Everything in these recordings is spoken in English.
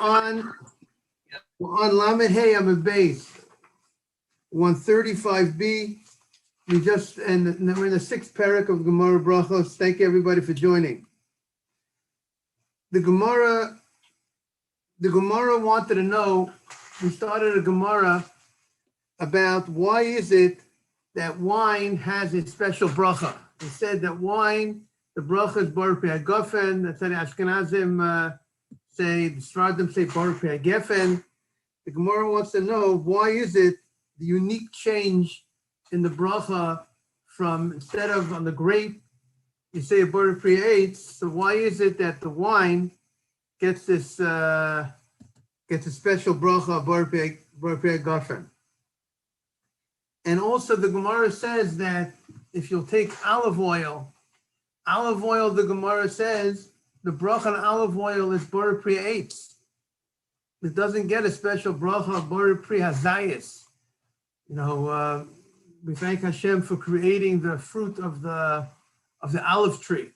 on Lamed Hey Amud Beis 135b. And we're in the sixth parak of Gemara Berachos. Thank you everybody for joining. The Gemara wanted to know. We started a Gemara about why is it that wine has a special bracha. We said that wine, the bracha is Baruch Gefen. That's how the Ashkenazim say, the Sfaradim say Baruch Gefen. The Gemara wants to know why is it the unique change in the bracha from instead of on the grape, you say Baruch Eitz. So why is it that the wine gets this gets a special bracha Baruch Gefen? And also the Gemara says that if you'll take olive oil, the Gemara says the bracha on olive oil is Baruch Eitz. It doesn't get a special bracha Baruch Hazayis. We thank Hashem for creating the fruit of the olive tree.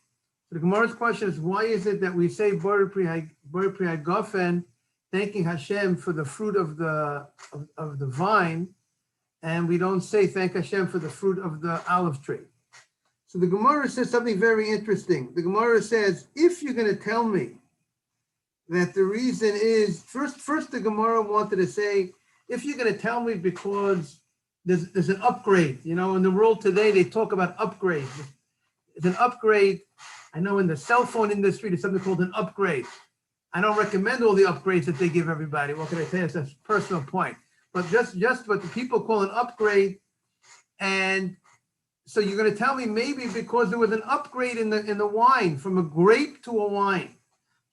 So the Gemara's question is, why is it that we say Baruch Gofen, thanking Hashem for the fruit of the vine, and we don't say thank Hashem for the fruit of the olive tree? So the Gemara says something very interesting. The Gemara says, if you're going to tell me that the reason is, first the Gemara wanted to say, if you're going to tell me because there's an upgrade, in the world today, they talk about upgrade. It's an upgrade. I know in the cell phone industry, there's something called an upgrade. I don't recommend all the upgrades that they give everybody. What can I say? It's a personal point. But just what the people call an upgrade. And so you're going to tell me maybe because there was an upgrade in the wine, from a grape to a wine.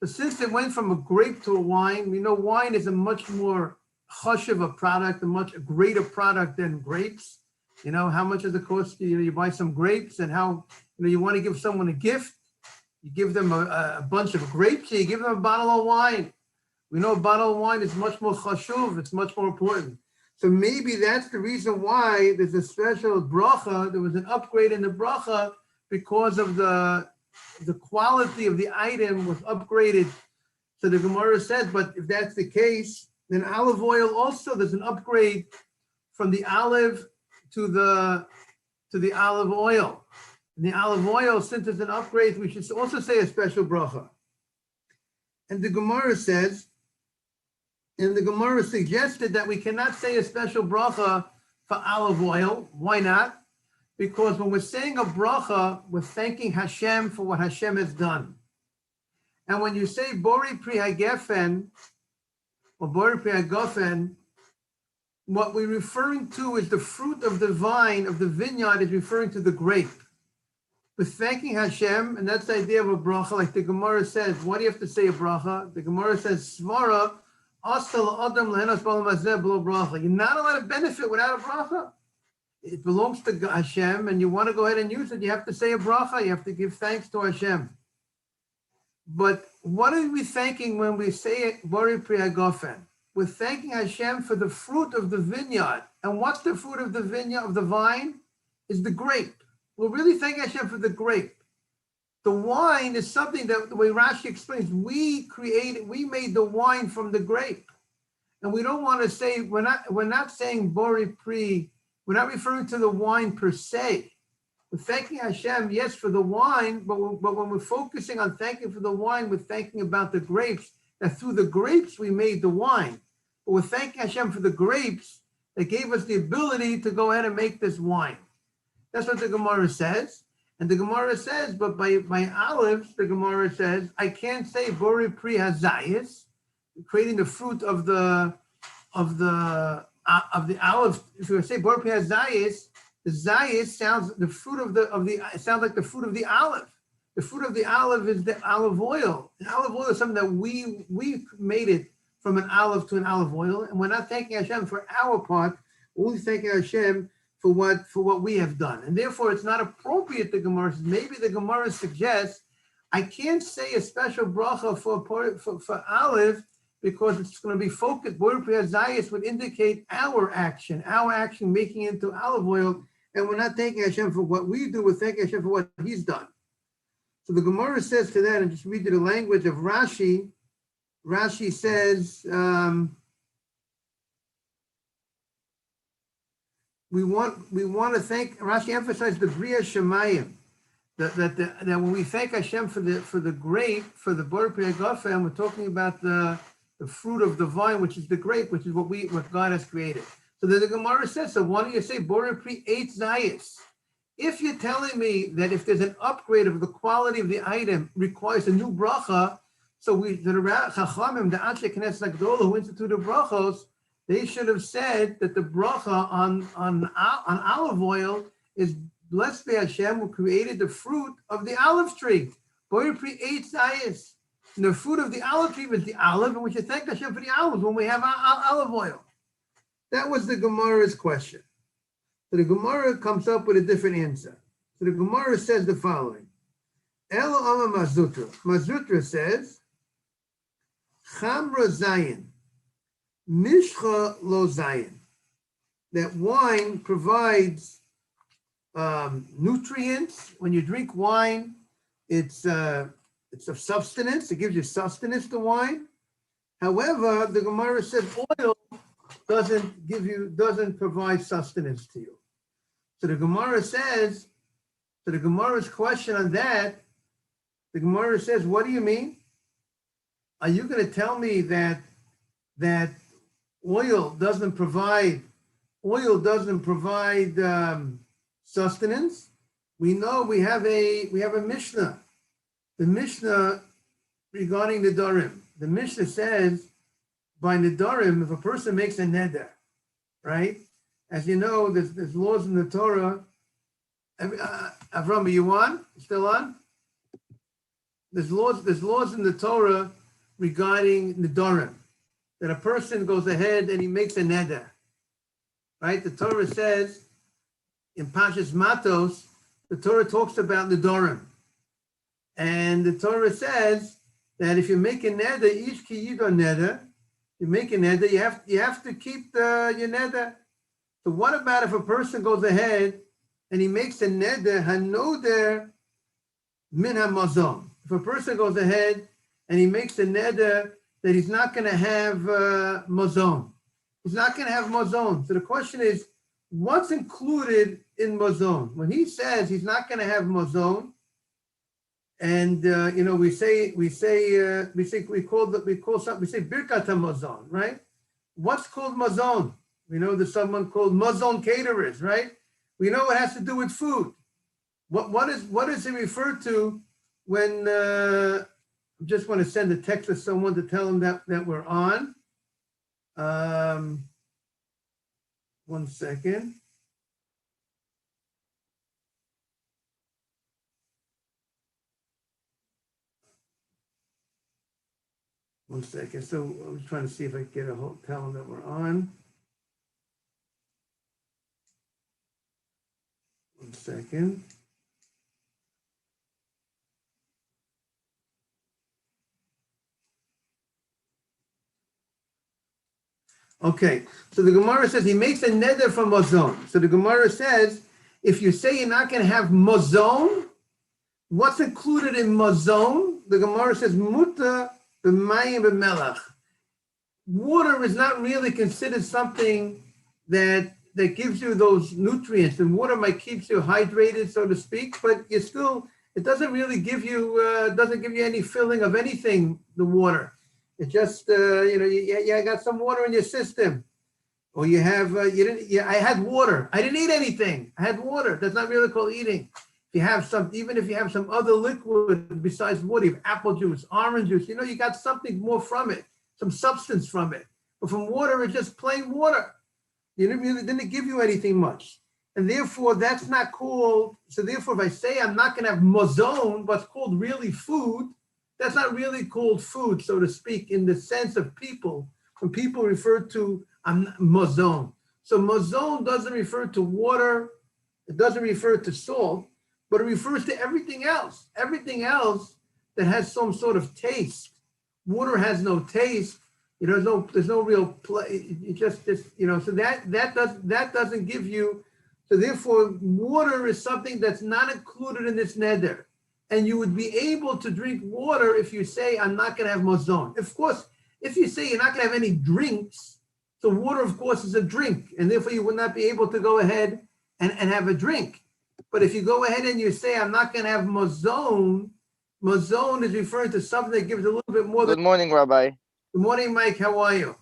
But since it went from a grape to a wine, we know wine is a much more chashuv a product, a much greater product than grapes. How much does it cost you? You buy some grapes, and how you want to give someone a gift, you give them a bunch of grapes, you give them a bottle of wine. We know a bottle of wine is much more chashuv, it's much more important. So maybe that's the reason why there's a special bracha. There was an upgrade in the bracha because of the quality of the item was upgraded. So the Gemara says, but if that's the case, then olive oil also, there's an upgrade from the olive to the olive oil. And the olive oil, since it's an upgrade, we should also say a special bracha. And the Gemara says, and the Gemara suggested that we cannot say a special bracha for olive oil. Why not? Because when we're saying a bracha, we're thanking Hashem for what Hashem has done. And when you say Bori Pri HaGefen, or Bori Pri HaGofen, what we're referring to is the fruit of the vine, of the vineyard, is referring to the grape. We're thanking Hashem, and that's the idea of a bracha. Like the Gemara says, why do you have to say a bracha? The Gemara says, Svara, Asal Adam Lehenas Balam Hazeh B'lo bracha. You're not allowed to benefit without a bracha. It belongs to Hashem, and you want to go ahead and use it, you have to say a bracha. You have to give thanks to Hashem. But what are we thanking when we say it, Bori Pri HaGofen? We're thanking Hashem for the fruit of the vineyard. And what's the fruit of the vineyard, of the vine? Is the grape. We're really thanking Hashem for the grape. The wine is something that, the way Rashi explains, we made the wine from the grape. And we don't want to say, we're not saying Bori Pri, we're not referring to the wine per se. We're thanking Hashem, yes, for the wine, but when we're focusing on thanking for the wine, we're thanking about the grapes, that through the grapes we made the wine. But we're thanking Hashem for the grapes that gave us the ability to go ahead and make this wine. That's what the Gemara says. And the Gemara says, but by olives, the Gemara says, I can't say Bori Pri Hazayis, creating the fruit of the olive. If we say Bori Pri Hazayis, the zayis sounds the fruit of the it sounds like the fruit of the olive. The fruit of the olive is the olive oil. And olive oil is something that we made it from an olive to an olive oil, and we're not thanking Hashem for our part. We're only thanking Hashem for what we have done, and therefore it's not appropriate. The Gemara says, maybe the Gemara suggests I can't say a special bracha for olive because it's going to be focused. Bori Pri Hazayis would indicate our action making it into olive oil. And we're not thanking Hashem for what we do, we're thanking Hashem for what He's done. So the Gemara says to that, and just read you the language of Rashi, Rashi says, we want to thank, Rashi emphasized the Bria Shemayim, that when we thank Hashem for the grape, for the Bar Pri Hagafen, we're talking about the fruit of the vine, which is the grape, which is what God has created. So the Gemara says, so why don't you say Bar Pri Eitz Zayis? If you're telling me that if there's an upgrade of the quality of the item requires a new bracha, so the Chachamim, the Anshe Knesset Agdola who instituted brachos, they should have said that the bracha on olive oil is blessed by Hashem who created the fruit of the olive tree. Bar Pri Eitz Zayis. And the fruit of the olive tree is the olive, and we should thank Hashem for the olives when we have olive oil. That was the Gemara's question. So the Gemara comes up with a different answer. So the Gemara says the following. Elo Ama Mazutra. Mazutra says, Chamra Zayin, Mishcha Lo Zayin. That wine provides nutrients. When you drink wine, it's of sustenance. It gives you sustenance to wine. However, the Gemara says oil doesn't provide sustenance to you. So the Gemara says, so the Gemara's question on that, the Gemara says, what do you mean? Are you going to tell me that oil doesn't provide sustenance? We know we have a Mishnah. The Mishnah regarding Nedarim. The Mishnah says by Nedarim, if a person makes a neder, right? As you know, there's laws in the Torah. Avram, are you on? Still on? There's laws in the Torah regarding Nedarim, that a person goes ahead and he makes a neder, right? The Torah says in Pashas Matos, the Torah talks about Nedarim. And the Torah says that if you make a neder, ish ki yido neder, you make a neder, you have to keep your neder. So what about if a person goes ahead and he makes a neder, hanoder min hamazon? If a person goes ahead and he makes a neder that he's not going to have mazon, he's not going to have mazon. So the question is, what's included in mazon? When he says he's not going to have mazon, and we say birkat hamazon, right? What's called mazon? We know there's someone called mazon caterers, right? We know it has to do with food. What is it referred to when I just want to send a text to someone to tell them that we're on. 1 second. One second. So I was trying to see if I can get a hold, tell them that we're on. 1 second. Okay, so the Gemara says he makes a neder from mazon. So the Gemara says, if you say you're not going to have mazon, what's included in mazon? The Gemara says, muta b'mayim b'melach. Water is not really considered something that gives you those nutrients. And water might keep you hydrated, so to speak, but it doesn't really give you, any filling of anything, the water. It just, you got some water in your system. Or you have, I had water. I didn't eat anything. I had water. That's not really called eating. Even if you have some other liquid besides water, you have apple juice, orange juice, you got something more from it, some substance from it. But from water, it's just plain water. Didn't give you anything much. And therefore, that's not called, so therefore, if I say I'm not going to have mazon, what's called really food, that's not really called food, so to speak, in the sense of people, when people refer to mazon. So mazon doesn't refer to water, it doesn't refer to salt, but it refers to everything else that has some sort of taste. Water has no taste. There's no real play. It just so that doesn't give you. So therefore, water is something that's not included in this neder. And you would be able to drink water if you say, I'm not going to have mazon. Of course, If you say you're not going to have any drinks, so water, of course, is a drink, and therefore you would not be able to go ahead and have a drink. But if you go ahead and you say, I'm not going to have mazon, mazon is referring to something that gives a little bit more than. Good morning, Rabbi. Good morning, Mike. How are you?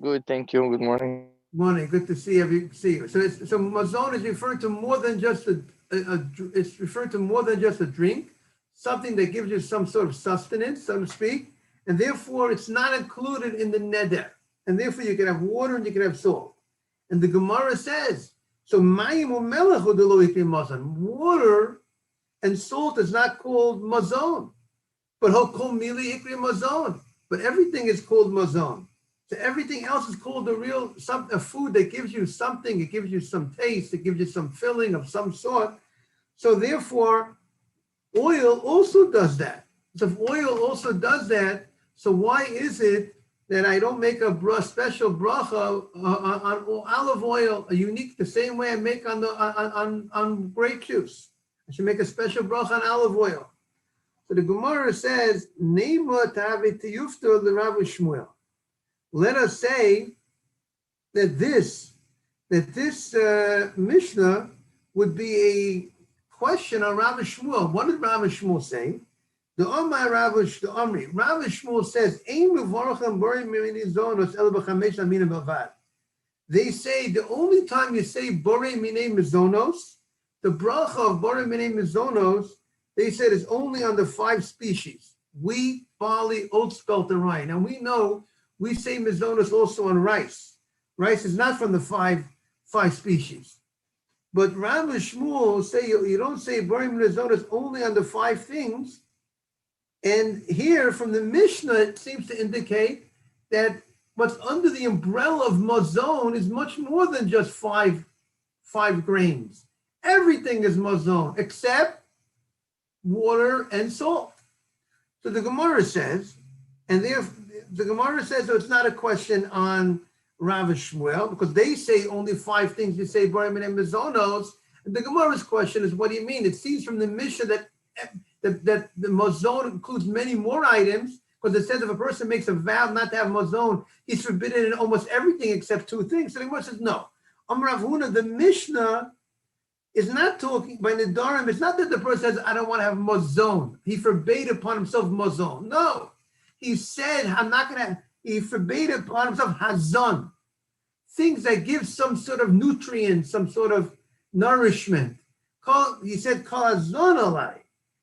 Good, thank you. Good morning. Morning. Good to see you. So mazon is referring to more than just it's referring to more than just a drink, something that gives you some sort of sustenance, so to speak, and therefore it's not included in the neder. And therefore you can have water and you can have salt. And the Gemara says, so mayim u'melech lo ikri mazon. Water and salt is not called mazon, but hokol mili ikri mazon. But everything is called mazon. So everything else is called a food that gives you something. It gives you some taste. It gives you some filling of some sort. So therefore, oil also does that. So if oil also does that, so why is it that I don't make a special bracha on olive oil, the same way I make on grape juice? I should make a special bracha on olive oil. So the Gemara says, Neima ta'avit tiyufto l'Rav Shmuel. Let us say that this Mishnah would be a question on Rav Shmuel. What did Rav Shmuel say? The Omar Rav Shmuel says, they say the only time you say Borei Minei Mizonos, the bracha of Borei Minei Mizonos, they said is only on the 5 species: wheat, barley, oat, spelt, and rye. Now we know we say Mizonos also on rice. Rice is not from the five species. But Rav Shmuel say you don't say Borei Minei Mizonos only on the 5 things. And here from the Mishnah, it seems to indicate that what's under the umbrella of mazon is much more than just five grains. Everything is mazon except water and salt. So the Gemara says, the Gemara says, so it's not a question on Rav Shmuel, because they say only 5 things. You say Borei Minei Mizonos. And the Gemara's question is, what do you mean? It seems from the Mishnah that the mazon includes many more items, because it says if a person makes a vow not to have mazon, he's forbidden in almost everything except 2 things. So the Gemara says, no. Rav Huna, the Mishnah is not talking by Nedarim. It's not that the person says, I don't want to have mazon. He forbade upon himself mazon. No. He said, he forbade upon himself hazon. Things that give some sort of nutrient, some sort of nourishment. He said, kol hazon alai.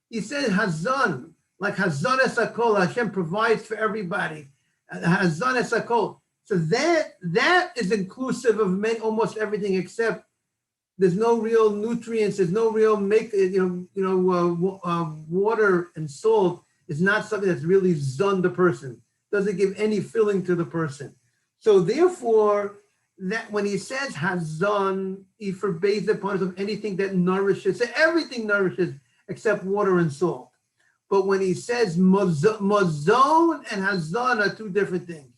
He said hazon, like hazon esakol, Hashem provides for everybody. Hazon esakol. So that is inclusive of almost everything except there's no real nutrients, there's no real water and salt is not something that's really zon the person. Doesn't give any filling to the person. So therefore, that when he says hazon, he forbids upon himself anything that nourishes. So everything nourishes except water and salt. But when he says mazon and hazon are 2 different things.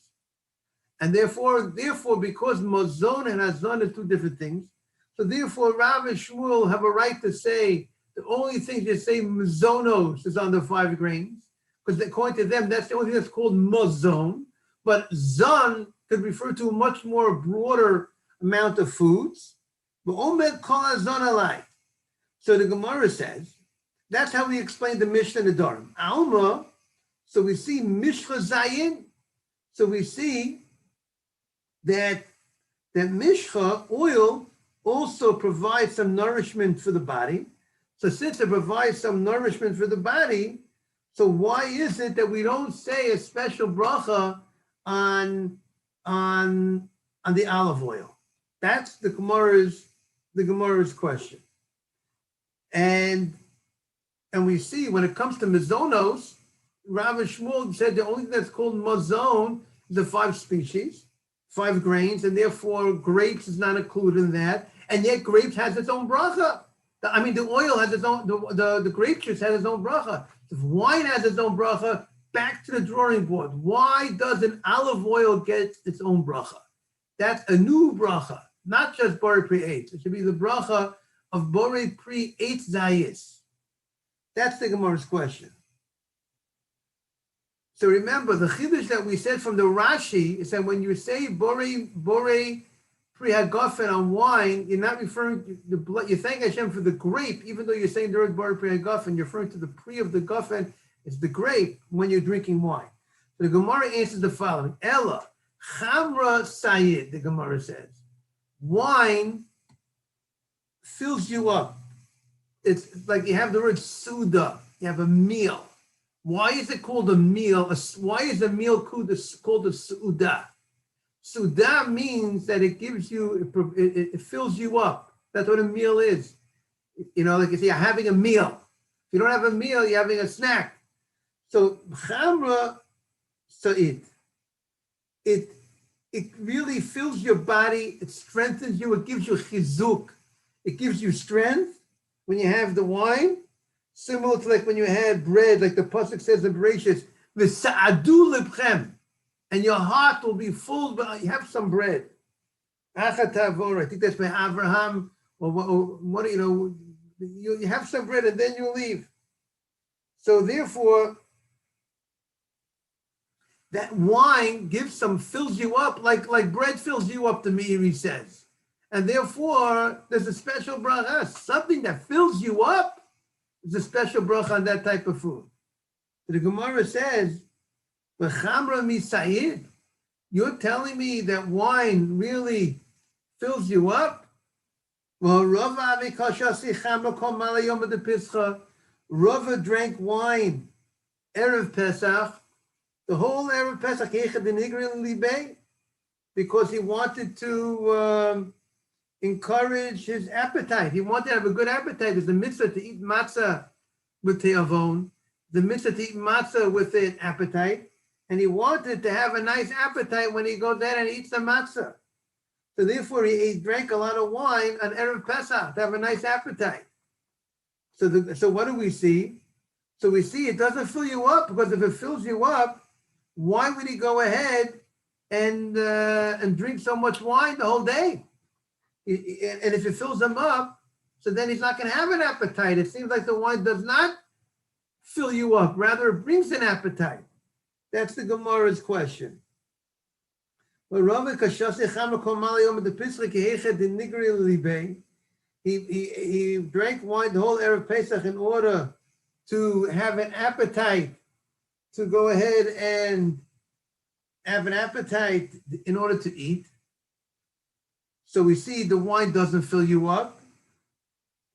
And therefore, because mazon and hazon are 2 different things, so therefore Rav and Shmuel have a right to say the only thing you say mazonos is on the 5 grains, because according to them, that's the only thing that's called mazon. But zon could refer to a much more broader amount of foods. But omed kol hazon alai. So the Gemara says, that's how we explain the Mishnah Nedarim. Alma, so we see Mishcha Zayin. So we see that Mishcha, oil, also provides some nourishment for the body. So since it provides some nourishment for the body, so why is it that we don't say a special bracha on the olive oil? That's the Gemara's question. And we see when it comes to mizonos, Rav Shmuel said the only thing that's called mazon is the 5 species, 5 grains, and therefore grapes is not included in that. And yet grapes has its own bracha. The oil has its own, the grape juice has its own bracha. If wine has its own bracha, back to the drawing board. Why doesn't olive oil get its own bracha? That's a new bracha, not just Borei Pri Eitz. It should be the bracha of Borei Pri Eitz Zayis. That's the Gemara's question. So remember, the chiddush that we said from the Rashi is that when you say borei pri hagofen on wine, you're not referring to the blood. You're thanking Hashem for the grape, even though you're saying the word borei pri hagofen, you're referring to the pri of the gofen. It's the grape when you're drinking wine. So the Gemara answers the following: Ella chamra sayid. The Gemara says, wine fills you up. It's like you have the word suda. You have a meal. Why is it called a meal? Why is a meal called a suda? Suda means that it gives you, it fills you up. That's what a meal is. You know, like you say, you're having a meal. If you don't have a meal, you're having a snack. So chamra sa'id. It really fills your body. It strengthens you. It gives you chizuk. It gives you strength when you have the wine. Similar to like when you had bread, like the pasuk says in Berachos, v'sa'adu lebchem, and your heart will be full, but you have some bread. Achatavor, I think that's by Abraham, or what, you know, you have some bread and then you leave. So therefore, that wine fills you up, like bread fills you up, the Meiri says. And therefore, there's a special bracha, something that fills you up. There's a special bracha on that type of food. The Gemara says, "V'chamra misayid." You're telling me that wine really fills you up? Well, Rava drank wine erev Pesach, the whole erev Pesach, because he wanted to encourage his appetite. He wanted to have a good appetite. There's a mitzvah to eat matzah with te'avon, the mitzvah to eat matzah with an appetite, and he wanted to have a nice appetite when he goes there and eats the matzah. So therefore, he drank a lot of wine on Erev Pesach to have a nice appetite. So what do we see? So we see it doesn't fill you up, because if it fills you up, why would he go ahead and drink so much wine the whole day? And if it fills him up, so then he's not going to have an appetite. It seems like the wine does not fill you up. Rather, it brings an appetite. That's the Gemara's question. He drank wine the whole Erev Pesach in order to have an appetite, to go ahead and have an appetite in order to eat. So we see the wine doesn't fill you up.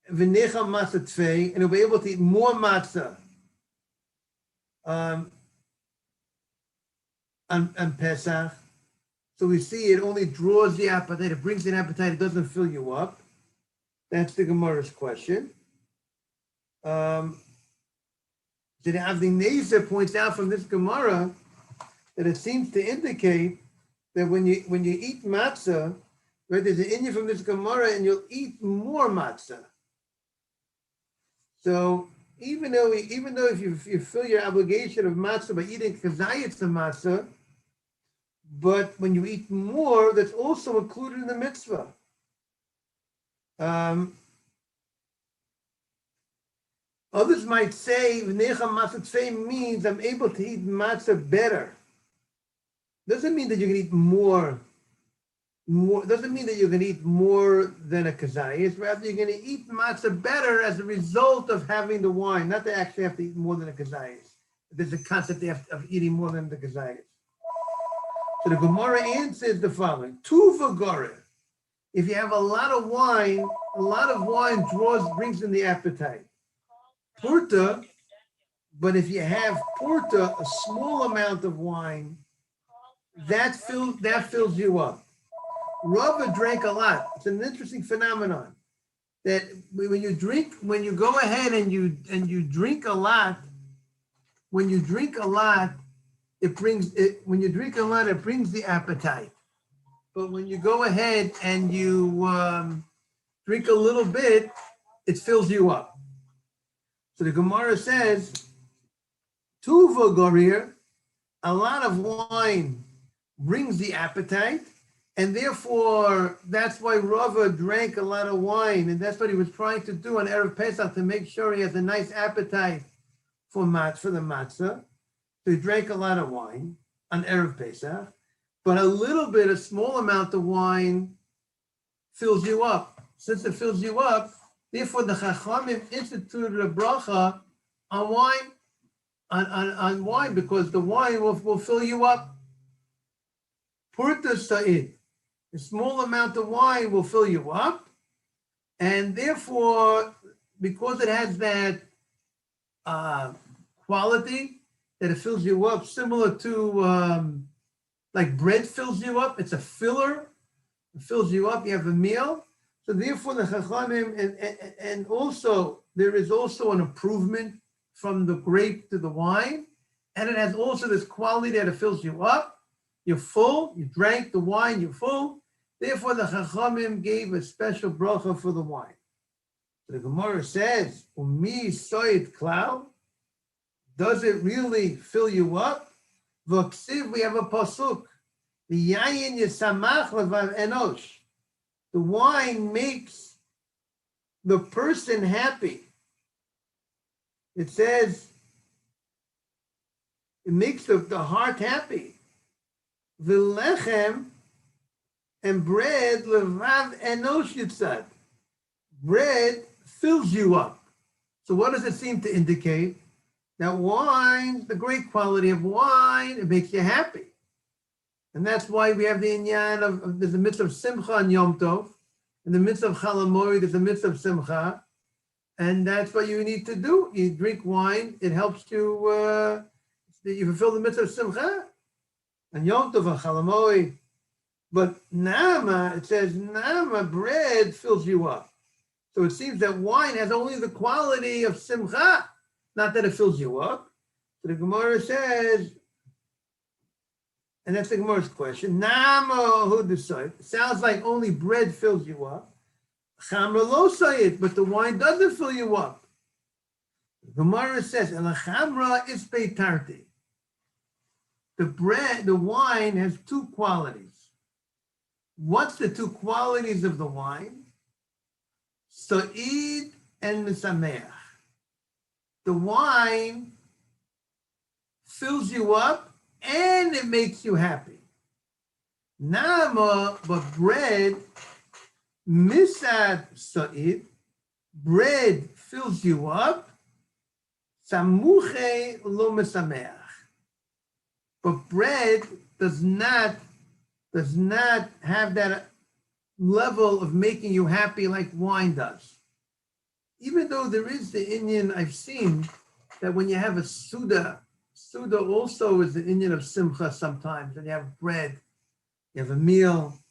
And you'll be able to eat more matzah on Pesach. So we see it only draws the appetite. It brings an appetite. It doesn't fill you up. That's the Gemara's question. The Avnei Nezer points out from this Gemara that it seems to indicate that when you eat matzah, right, there's an inyan from this Gemara, and you'll eat more matzah. So even though if you fill your obligation of matzah by eating kazayitz of matzah, but when you eat more, that's also included in the mitzvah. Others might say v'necha matzah tzvei means I'm able to eat matzah better. Doesn't mean that you can eat more. Doesn't mean that you're going to eat more than a kazayis. Rather, you're going to eat matzah better as a result of having the wine, not to actually have to eat more than a kazayis. There's a concept of eating more than the kazayis. So the Gemara answers the following: Tuva gore. If you have a lot of wine brings in the appetite. Purta, but if you have purta, a small amount of wine, that fills you up. Rava drank a lot. It's an interesting phenomenon that when you go ahead and you drink a lot, it brings the appetite. But when you go ahead and you drink a little bit, it fills you up. So the Gemara says, Tuva gorir, a lot of wine brings the appetite. And therefore, that's why Rava drank a lot of wine, and that's what he was trying to do on Erev Pesach to make sure he has a nice appetite for the matzah. So you drank a lot of wine on Erev Pesach, but a small amount of wine fills you up. Since it fills you up, therefore the Chachamim instituted a bracha on wine, on wine, because the wine will fill you up. Purta Sa'id, a small amount of wine will fill you up, and therefore, because it has that quality that it fills you up, similar to like bread fills you up. It's a filler. It fills you up. You have a meal. So therefore, the Chachamim, and also there is also an improvement from the grape to the wine, and it has also this quality that it fills you up. You're full. You drank the wine. You're full. Therefore, the Chachamim gave a special bracha for the wine. The Gemara says, "Umi soid klau." Does it really fill you up? V'ksiv, we have a pasuk. The yayin yisamach levav enosh. The wine makes the person happy. It says it makes the heart happy. V'lechem, and bread levav enosh yitzad. Bread fills you up. So what does it seem to indicate? That wine, the great quality of wine, it makes you happy. And that's why we have the inyan of there's a mitzvah of simcha and Yom Tov, and the mitzvah of Chalamoid, there's a mitzvah of simcha, and that's what you need to do. You drink wine, it helps you, you fulfill the mitzvah of simcha, and Yom Tov and Chalamoid. But nama, it says nama, bread fills you up. So it seems that wine has only the quality of simcha, not that it fills you up. So the Gemara says, and that's the Gemara's question, Nama hu decide. It sounds like only bread fills you up. Chamra lo sayit, but the wine doesn't fill you up. The Gemara says, and the chamra is peitarti. The wine has two qualities. What's the two qualities of the wine? Sa'id and misameach. The wine fills you up and it makes you happy. Nama, but bread, misad sa'id, bread fills you up, samuche lo misameach. But bread does not have that level of making you happy like wine does. Even though there is the Indian, I've seen that when you have a Suda also is the Indian of Simcha sometimes, and you have bread, you have a meal,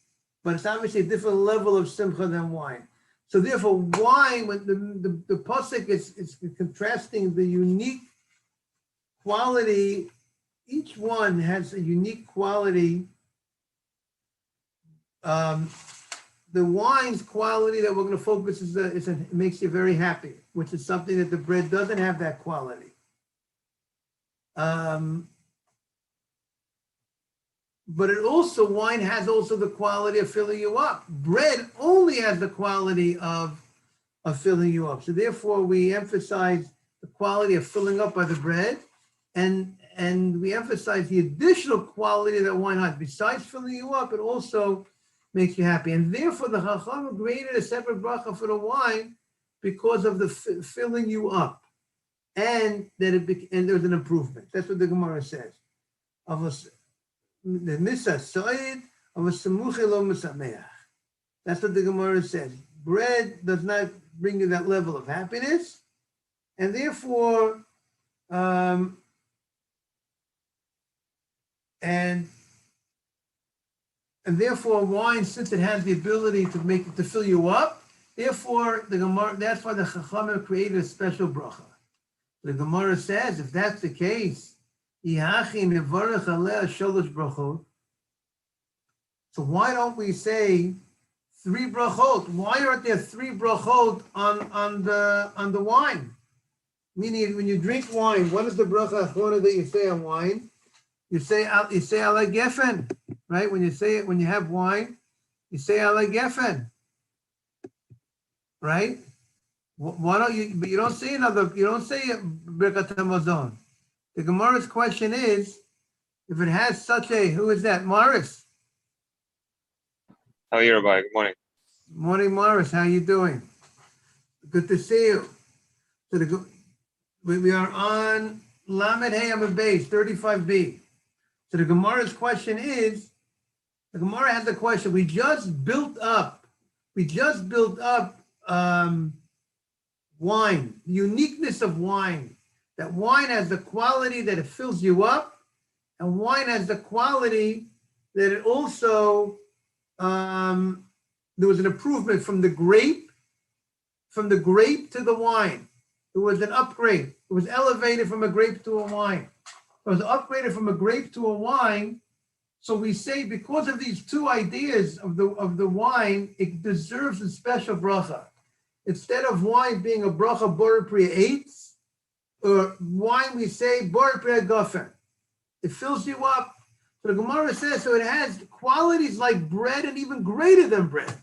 but it's obviously a different level of Simcha than wine. So therefore, wine, when the Pasuk is contrasting the unique quality, each one has a unique quality. The wine's quality that we're going to focus it makes you very happy, which is something that the bread doesn't have that quality. But wine has also the quality of filling you up. Bread only has the quality of filling you up. So therefore, we emphasize the quality of filling up by the bread, and we emphasize the additional quality that wine has. Besides filling you up, it also makes you happy. And therefore, the Chacham created a separate bracha for the wine because of the filling you up, and that there's an improvement. That's what the Gemara says. The misa soid of a samuche lo misameach. That's what the Gemara says. Bread does not bring you that level of happiness, and therefore, and therefore, wine, since it has the ability to fill you up, therefore the Gemara. That's why the Chachamim created a special bracha. The Gemara says, if that's the case, so why don't we say 3 brachot? Why aren't there 3 brachot on the wine? Meaning, when you drink wine, what is the bracha that you say on wine? You say ala gefen, right? When you have wine, you say ala gefen, right? Why don't you? But you don't say Birkat Hamazon. The Gemara's question is, if it has such a, who is that? Morris. How are you, Rabbi? Good morning. Morning, Morris. How you doing? Good to see you. So we are on Lamed Hey Amud Beis, 35b. So the Gemara's question is, the Gemara has a question. We just built up wine, the uniqueness of wine. That wine has the quality that it fills you up, and wine has the quality that it also, there was an improvement from the grape to the wine. It was an upgrade. It was elevated from a grape to a wine. It was upgraded from a grape to a wine. So we say because of these two ideas of the wine, it deserves a special bracha. Instead of wine being a bracha borei pri eitz, or wine we say borei pri hagafen. It fills you up. So the Gemara says, so it has qualities like bread and even greater than bread,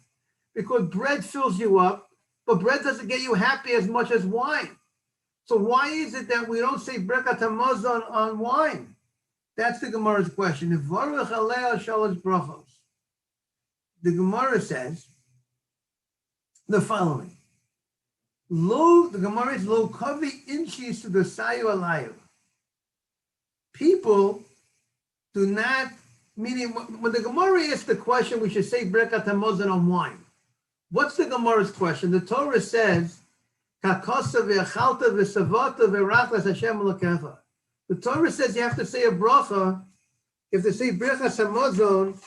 because bread fills you up, but bread doesn't get you happy as much as wine. So why is it that we don't say Birkat HaMazon on wine? That's the Gemara's question. V'varech alei shalosh brachos. The Gemara says the following. The Gemara is lo kavi inchis to the sayu alayu. People do not, meaning when the Gemara asks the question, we should say Birkat HaMazon on wine. What's the Gemara's question? The Torah says, Kakosa v'achalta v'savata v'rachlas Hashem l'kecha. The Torah says you have to say a bracha, you have to say Birchas HaMazon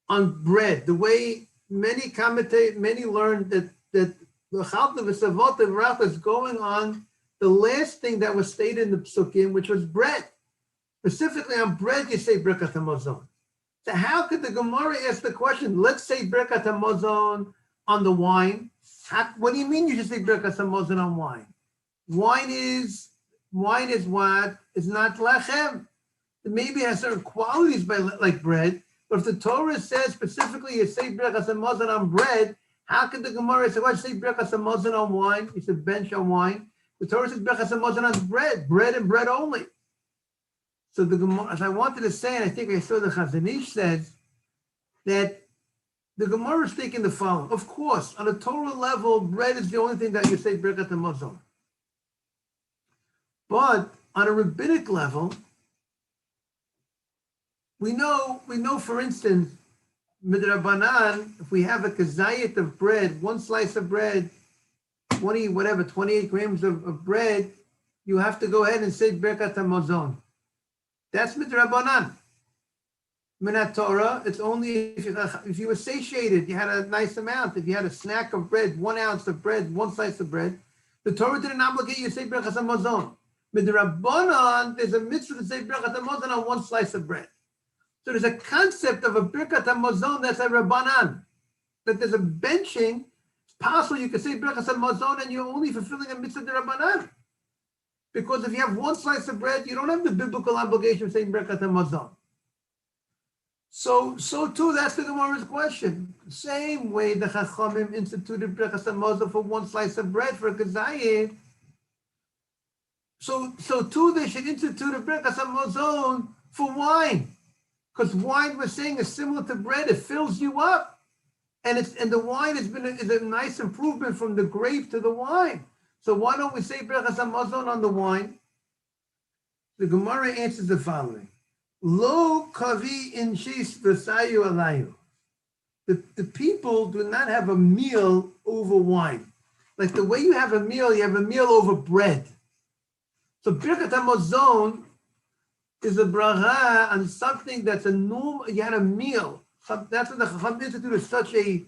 on bread. The way many learned that the Chalta v'Savota v'Rachla is going on the last thing that was stated in the Psukim, which was bread. Specifically on bread, you say Birkat HaMazon. So how could the Gemara ask the question, let's say Birkat HaMazon on the wine? What do you mean you should say Birkat HaMazon on wine? Wine is what? It's not lechem. It maybe has certain qualities like bread, but if the Torah says specifically you say Birkat HaMazon on bread, how could the Gemara say, why say Birkat HaMazon on wine? You said bench on wine. The Torah says Birkat HaMazon on bread and bread only. So the Gemara, as I wanted to say, and I think I saw the Chazon Ish says that the Gemara is thinking the following. Of course, on a Torah level, bread is the only thing that you say Birkat HaMazon. But on a rabbinic level, we know, for instance, midrabanan, if we have a kazayit of bread, one slice of bread, 28 grams of bread, you have to go ahead and say Birkat HaMazon. That's midrabanan. Minat Torah, it's only if you were satiated, you had a nice amount. If you had a snack of bread, 1 ounce of bread, 1 slice of bread, the Torah didn't obligate you to say Birkat HaMazon. Midrabanan, there's a mitzvah to say Birkat HaMazon on 1 slice of bread. So there's a concept of a Birkat HaMazon that's a Rabbanan, that there's a benching. It's possible you could say Birkat HaMazon and you're only fulfilling a mitzvah de Rabbanan. Because if you have 1 slice of bread, you don't have the biblical obligation of saying Birkat HaMazon. So too, that's the Gemara's question. Same way the Chachamim instituted Birkat HaMazon for 1 slice of bread for a kazayit. So too, they should institute a Birkat HaMazon for wine. Because wine, we're saying, is similar to bread. It fills you up. And the wine is a nice improvement from the grape to the wine. So why don't we say Birchas HaMazon on the wine? The Gemara answers the following. Lo kavi inshis v'sayu alayu. The people do not have a meal over wine. Like the way you have a meal over bread. So Birkat HaMazon is a bracha on something that's a normal, you had a meal. That's what the Chacham Institute is such a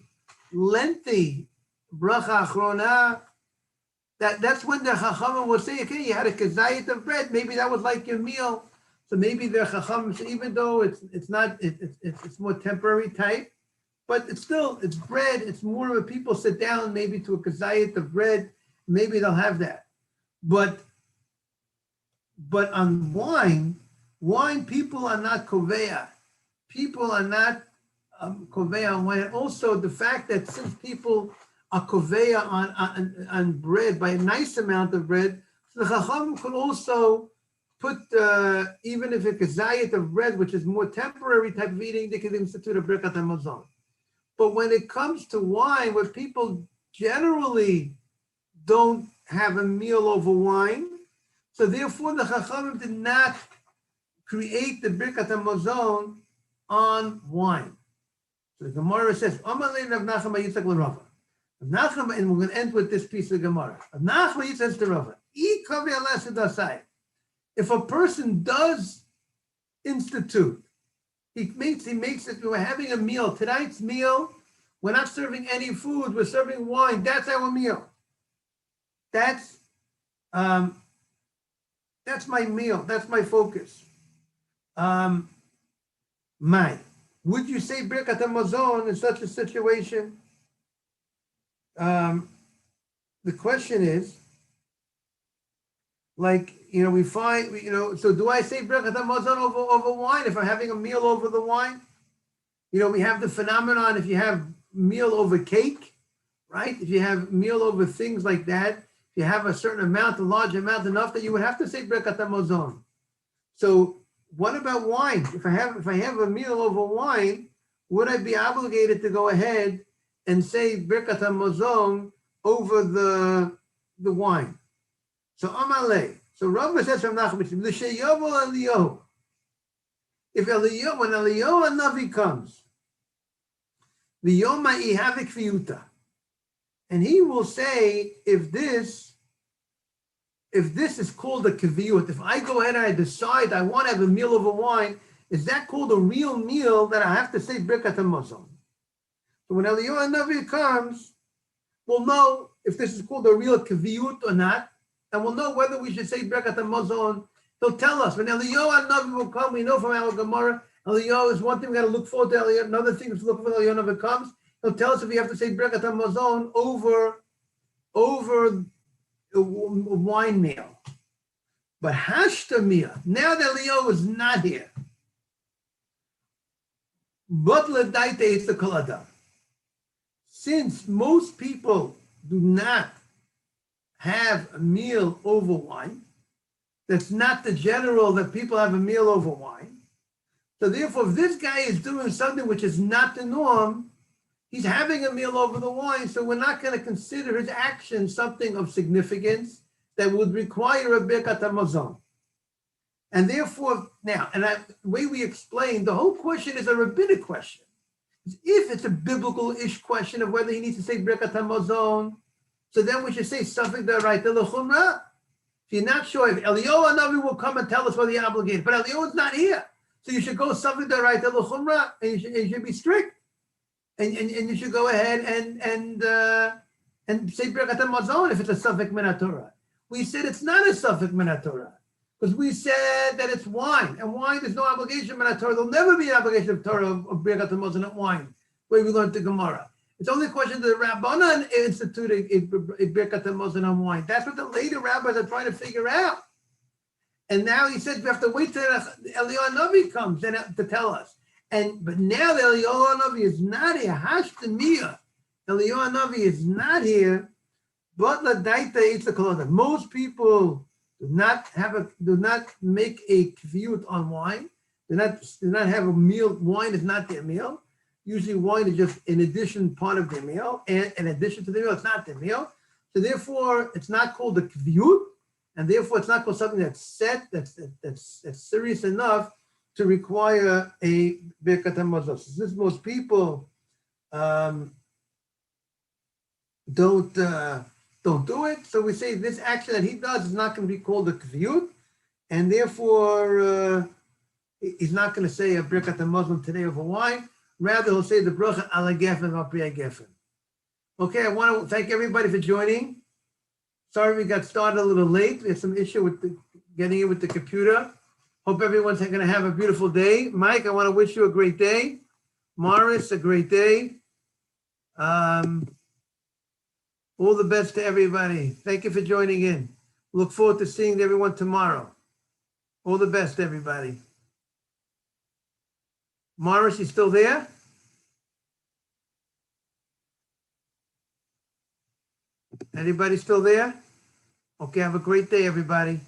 lengthy bracha achrona. That's when the Chacham will say, okay, you had a kazayit of bread, maybe that was like your meal. So maybe the Chacham, even though it's more temporary type, but it's bread, it's more of a people sit down maybe to a kazayit of bread, maybe they'll have that. But on wine, people are not koveya. People are not koveya on wine. And also the fact that since people are koveya on bread by a nice amount of bread, So the Chacham could also put, even if it's a zayit of bread, which is more temporary type of eating, they could institute a Birkat HaMazon. But when it comes to wine, where people generally don't have a meal over wine, so therefore the Chachamim did not create the Birkat HaMazon on wine. So the Gemara says, Amalei Rav Nachman bar Yitzchak l'Rava. Rav Nachman, and we're going to end with this piece of the Gemara. Rav Nachman says to Rava, if a person does institute, he makes it, we're having a meal, tonight's meal, we're not serving any food, we're serving wine, that's our meal. That's my meal, that's my focus. Would you say Birkat HaMazon in such a situation? The question is, like, we find, so do I say Birkat HaMazon over wine if I'm having a meal over the wine? We have the phenomenon, if you have meal over cake, right? If you have meal over things like that, if you have a certain amount, a large amount, enough that you would have to say Birkat HaMazon. So what about wine? If I have a meal over wine, would I be obligated to go ahead and say Birkat HaMazon over the wine? So Amalei. So Rava says from Nachman, Eliyahu. If when Eliyahu Hanavi comes, V'yoma ihavik fiyuta, and he will say, if this is called a kaviyut, if I go ahead and I decide I want to have a meal over wine, is that called a real meal that I have to say Birkat HaMazon? So when Eliyahu Hanavi comes, we'll know if this is called a real kaviyut or not, and we'll know whether we should say Birkat HaMazon. He'll tell us. When Eliyahu Hanavi will come, we know from our Gemara, Eliyahu is one thing we got to look forward to. Eliyahu, another thing is to look for when Eliyahu Hanavi comes. He'll tell us if we have to say Birkat HaMazon over a wine meal. But Hashtamia, now that Eliyahu is not here, but L'daita it's the Kol. Since most people do not have a meal over wine, that's not the general that people have a meal over wine. So therefore, if this guy is doing something which is not the norm, he's having a meal over the wine, so we're not going to consider his action something of significance that would require a Birkat HaMazon. And therefore, now, the way we explained, the whole question is a rabbinic question. If it's a biblical-ish question of whether he needs to say Birkat HaMazon, so then we should say something d'oraita l'chumra. If you're not sure, if Eliyahu Hanavi will come and tell us whether you're obligated, but Eliyahu is not here, so you should go something d'oraita l'chumra, and you should be strict, and you should go ahead and say Birkat HaMazon if it's a safek min haTorah. We said it's not a safek min haTorah because we said that it's wine, and wine there's no obligation min haTorah. There'll never be an obligation of Torah of Birkat HaMazon at wine, where we learned the Gemara. It's only a question that the Rabbanan instituted a Birkat HaMazon on wine. That's what the later rabbis are trying to figure out. And now he said we have to wait till Eliyahu Hanavi comes to tell us. But now that Eliyahu Hanavi is not here, Hashtamiyah, Eliyahu Hanavi is not here, but L'daita it's the Kol. Most people do not make a kviyut on wine. Do not have a meal. Wine is not their meal. Usually wine is just an addition part of their meal, and in addition to the meal, it's not their meal. So therefore, it's not called a kviyut, and therefore it's not called something that's set, that's serious enough to require a Birkat HaMazon. Since most people don't do it, so we say this action that he does is not going to be called a kviyut, and therefore he's not going to say a Birkat HaMazon today over wine. Rather, he'll say the bracha ala gefen al priya gefen. Okay, I want to thank everybody for joining. Sorry we got started a little late. We had some issue with getting it with the computer. Hope everyone's going to have a beautiful day. Mike, I want to wish you a great day. Morris, a great day. All the best to everybody. Thank you for joining in. Look forward to seeing everyone tomorrow. All the best, everybody. Morris, you still there? Anybody still there? Okay, have a great day, everybody.